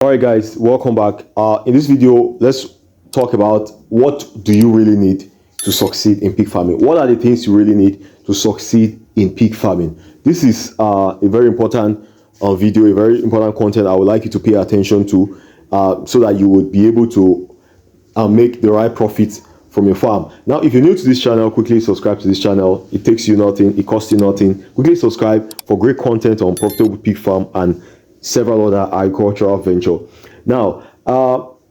All right, guys, welcome back. In this video, let's talk about what do you really need to succeed in pig farming. What are the things you really need to succeed in pig farming? This is a very important video, a very important content I would like you to pay attention to so that you would be able to make the right profits from your farm. Now, if you're new to this channel, quickly subscribe to this channel. It takes you nothing, it costs you nothing. Quickly subscribe for great content on profitable pig farm and several other agricultural venture. Now,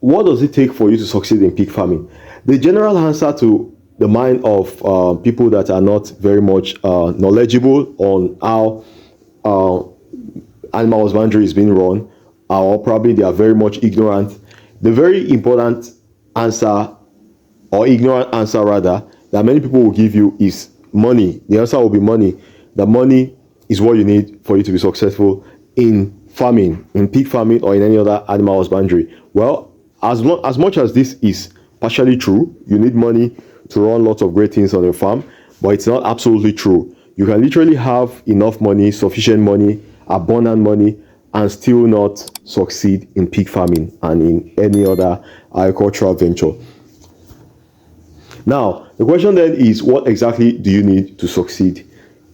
what does it take for you to succeed in pig farming? The general answer to the mind of people that are not very much knowledgeable on how animal husbandry is being run, or probably they are very much ignorant. The very important answer, or ignorant answer rather, that many people will give you is money. The answer will be money. The money is what you need for you to be successful in farming, in pig farming, or in any other animal husbandry. Well, as much as this is partially true, you need money to run lots of great things on your farm, but it's not absolutely true. You can literally have enough money, sufficient money, abundant money, and still not succeed in pig farming and in any other agricultural venture. Now, the question then is, what exactly do you need to succeed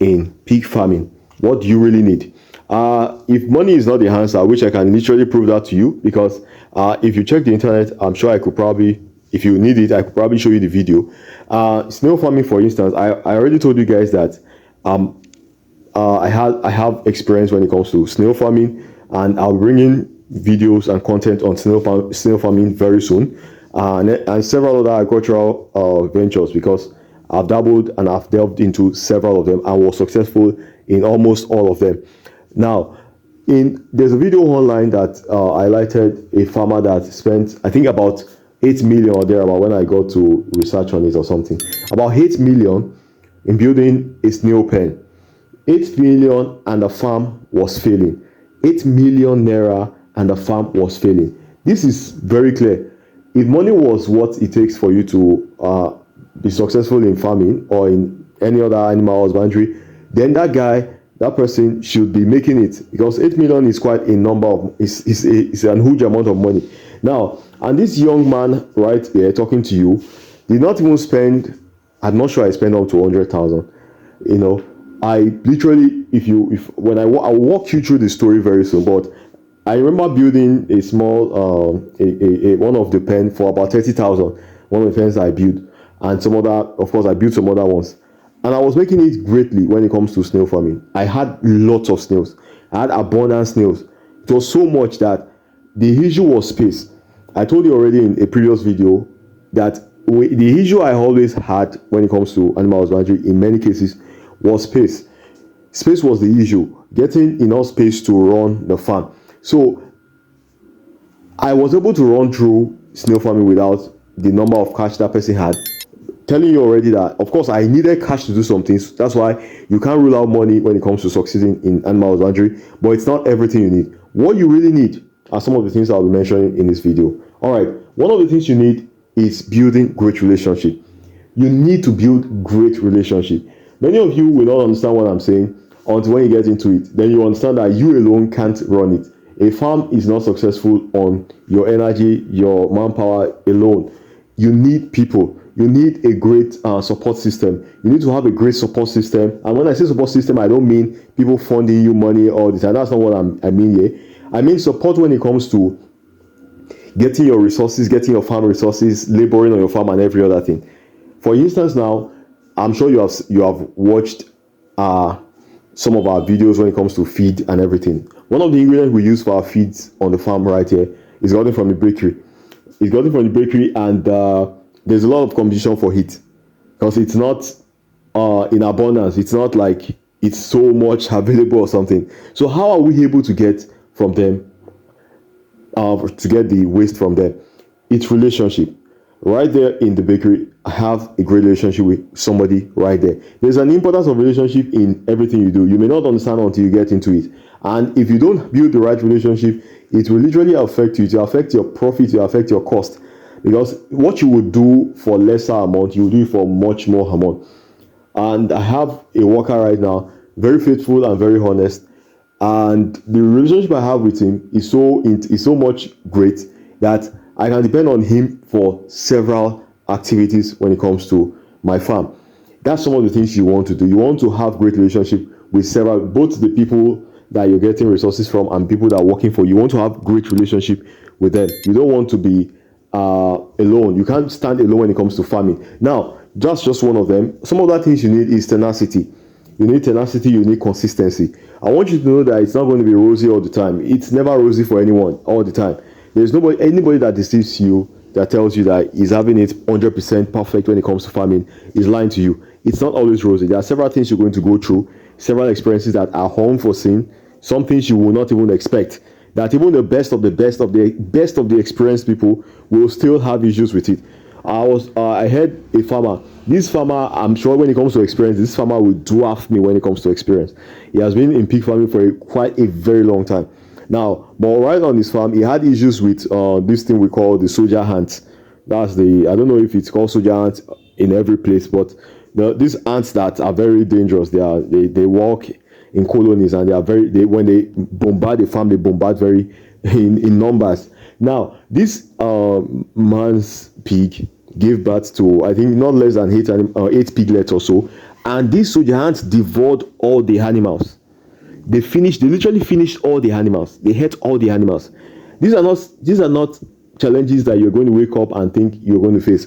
in pig farming? What do you really need? If money is not the answer, which I can literally prove that to you, because if you check the internet, I'm sure I could probably, if you need it, I could probably show you the video. Snail farming, for instance, I already told you guys that I have experience when it comes to snail farming, and I'll bring in videos and content on snail farming very soon, and several other agricultural ventures, because I've dabbled and I've delved into several of them and was successful in almost all of them. Now, there's a video online that highlighted a farmer that spent, I think, about 8 million or thereabout when I got to research on it or something. About 8 million in building a snail pen. 8 million and the farm was failing. 8 million naira and the farm was failing. This is very clear. If money was what it takes for you to be successful in farming or in any other animal husbandry, then that person should be making it, because 8 million is quite a number of, is a huge amount of money. Now, and this young man right here talking to you did not even spend, I'm not sure I spent up to 100,000. You know, I literally, I'll walk you through the story very soon, but I remember building a small, one of the pen for about 30,000. One of the pens I built, and some other, of course, I built some other ones. And I was making it greatly when it comes to snail farming. I had lots of snails. I had abundant snails. It was so much that the issue was space. I told you already in a previous video that the issue I always had when it comes to animal husbandry in many cases was space. Space was the issue. Getting enough space to run the farm. So I was able to run through snail farming without the number of cash that person had. Telling you already that, of course, I needed cash to do some things. That's why you can't rule out money when it comes to succeeding in animal husbandry, but it's not everything you need. What you really need are some of the things I'll be mentioning in this video. All right, one of the things you need is building great relationship. You need to build great relationship. Many of you will not understand what I'm saying until when you get into it. Then you understand that you alone can't run it. A farm is not successful on your energy, your manpower alone. You need people. You need a great support system. You need to have a great support system. And when I say support system, I don't mean people funding you money or this. And that's not what I mean here. I mean support when it comes to getting your resources, getting your farm resources, laboring on your farm, and every other thing. For instance, now, I'm sure you have watched some of our videos when it comes to feed and everything. One of the ingredients we use for our feeds on the farm right here is gotten from the bakery. It's gotten from the bakery, and there's a lot of competition for it because it's not in abundance. It's not like it's so much available or something. So how are we able to get from them, to get the waste from them? It's relationship. Right there in the bakery, I have a great relationship with somebody right there. There's an importance of relationship in everything you do. You may not understand until you get into it. And if you don't build the right relationship, it will literally affect you. It will affect your profit, it will affect your cost. Because what you would do for lesser amount, you will do it for much more amount. And I have a worker right now, very faithful and very honest. and the relationship I have with him is so much great that I can depend on him for several activities when it comes to my farm. That's some of the things you want to do. You want to have great relationship with several, both the people that you're getting resources from and people that are working for you. You want to have great relationship with them. You don't want to be alone. You can't stand alone when it comes to farming. Now, just one of them. Some of the things you need is tenacity. You need tenacity, you need consistency. I want you to know that it's not going to be rosy all the time. It's never rosy for anyone all the time. There's anybody that deceives you, that tells you that he's having it 100% perfect when it comes to farming, is lying to you. It's not always rosy. There are several things you're going to go through, several experiences that are unforeseen, some things you will not even expect. That even the best of the experienced people will still have issues with it. I heard a farmer. This farmer, I'm sure when it comes to experience, this farmer will dwarf me when it comes to experience. He has been in pig farming for quite a very long time. Now, but right on his farm, he had issues with this thing we call the soldier ants. That's I don't know if it's called soldier ants in every place, but these ants that are very dangerous. They walk in colonies, and when they bombard the farm, they bombard very in numbers. Now, this man's pig gave birth to, I think, not less than eight piglets or so, and these soldier ants devoured all the animals. They literally finished all the animals. They ate all the animals. These are not challenges that you're going to wake up and think you're going to face.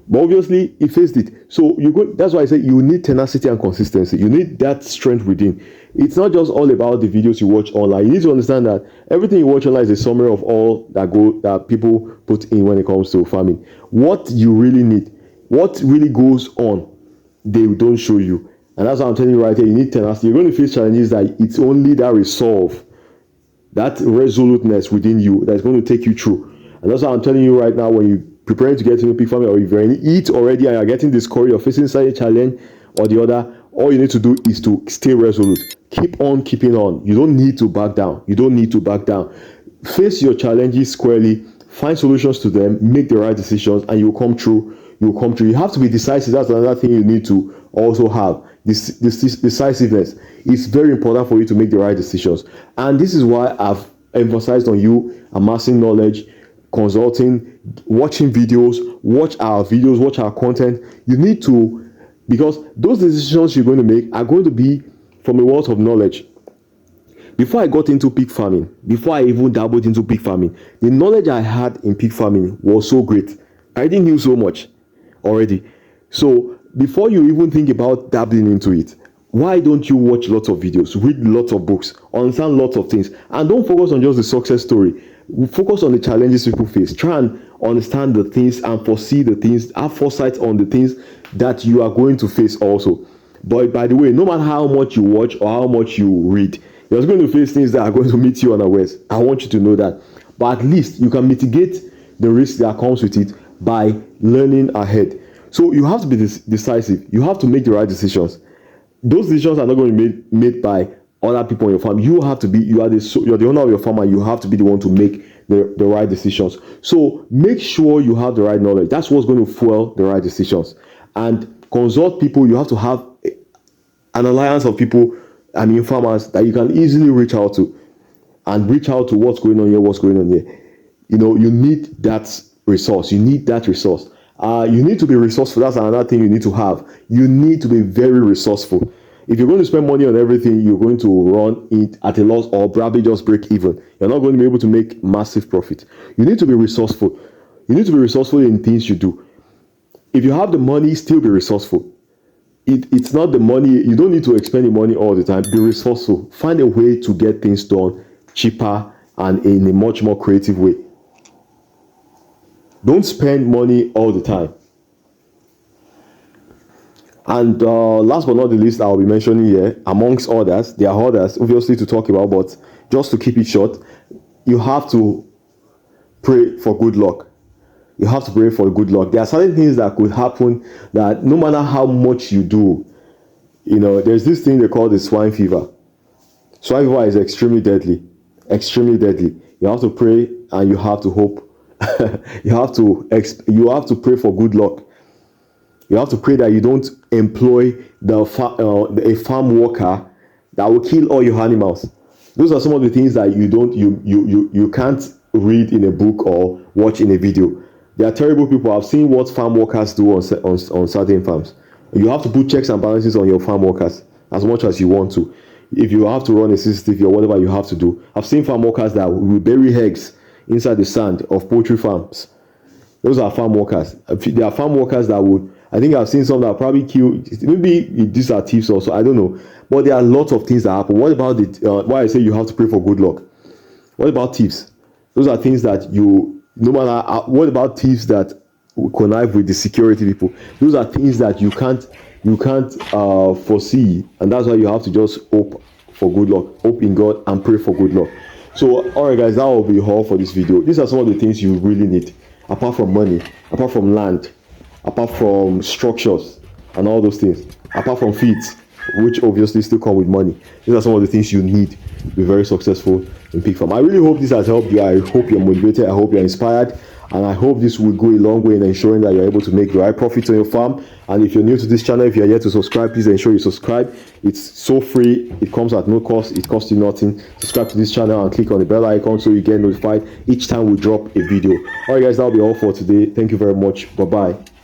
But obviously, he faced it. So that's why I say you need tenacity and consistency. You need that strength within. It's not just all about the videos you watch online. You need to understand that everything you watch online is a summary of all that people put in when it comes to farming. What you really need, what really goes on, they don't show you. And that's what I'm telling you right here. You need tenacity. You're going to face challenges that it's only that resolve, that resoluteness within you that's going to take you through. And that's what I'm telling you right now. When you're preparing to get into pig farming, or if you're in it already and you're getting discouraged or facing such a challenge or the other, all you need to do is to stay resolute. Keep on keeping on. You don't need to back down. You don't need to back down. Face your challenges squarely. Find solutions to them. Make the right decisions, and you'll come through. You'll come through. You have to be decisive. That's another thing you need to also have. This decisiveness is very important for you to make the right decisions. And this is why I've emphasized on you amassing knowledge, consulting, watching videos, watch our videos, watch our content. You need to, because those decisions you're going to make are going to be from a wealth of knowledge. Before I got into pig farming, before I even dabbled into pig farming, the knowledge I had in pig farming was so great. I didn't knew so much already. So before you even think about dabbling into it, why don't you watch lots of videos, read lots of books, understand lots of things, and don't focus on just the success story. Focus on the challenges people face. Try and understand the things and foresee the things, have foresight on the things that you are going to face also. But by the way, no matter how much you watch or how much you read, you're going to face things that are going to meet you unawares. I want you to know that. But at least you can mitigate the risk that comes with it by learning ahead. So you have to be decisive. You have to make the right decisions. Those decisions are not going to be made by other people on your farm. You have to be, you're the owner of your farm, and you have to be the one to make the right decisions. So make sure you have the right knowledge. That's what's going to fuel the right decisions. And consult people. You have to have an alliance of people, farmers that you can easily reach out to, and reach out to what's going on here. You need that resource. You need that resource. You need to be resourceful. That's another thing you need to have. You need to be very resourceful. If you're going to spend money on everything, you're going to run it at a loss or probably just break even. You're not going to be able to make massive profit. You need to be resourceful. You need to be resourceful in things you do. If you have the money, still be resourceful. It's not the money. You don't need to expend the money all the time. Be resourceful. Find a way to get things done cheaper and in a much more creative way. Don't spend money all the time. And last but not the least, I'll be mentioning here, amongst others, there are others obviously to talk about, but just to keep it short, you have to pray for good luck. You have to pray for good luck. There are certain things that could happen that no matter how much you do, there's this thing they call the swine fever. Swine fever is extremely deadly. Extremely deadly. You have to pray and you have to hope. you have to pray for good luck. You have to pray that you don't employ a farm worker that will kill all your animals. Those are some of the things that you can't read in a book or watch in a video. There are terrible people. I've seen what farm workers do on certain farms. You have to put checks and balances on your farm workers as much as you want to. If you have to run a CCTV or whatever you have to do, I've seen farm workers that will bury eggs inside the sand of poultry farms. Those are farm workers. There are farm workers that would, I think I've seen some that probably kill, maybe these are thieves also, I don't know. But there are lots of things that happen. What about why I say you have to pray for good luck? What about thieves? Those are things that no matter, what about thieves that connive with the security people? Those are things that you can't foresee, and that's why you have to just hope for good luck, hope in God, and pray for good luck. So, all right, guys, that will be all for this video. These are some of the things you really need, apart from money, apart from land, apart from structures, and all those things, apart from feet, which obviously still come with money. These are some of the things you need to be very successful in pig farm. I really hope this has helped you. I hope you're motivated. I hope you're inspired. And I hope this will go a long way in ensuring that you're able to make the right profits on your farm. And if you're new to this channel, if you're yet to subscribe, please ensure you subscribe. It's so free. It comes at no cost. It costs you nothing. Subscribe to this channel and click on the bell icon so you get notified each time we drop a video. All right, guys, that'll be all for today. Thank you very much. Bye-bye.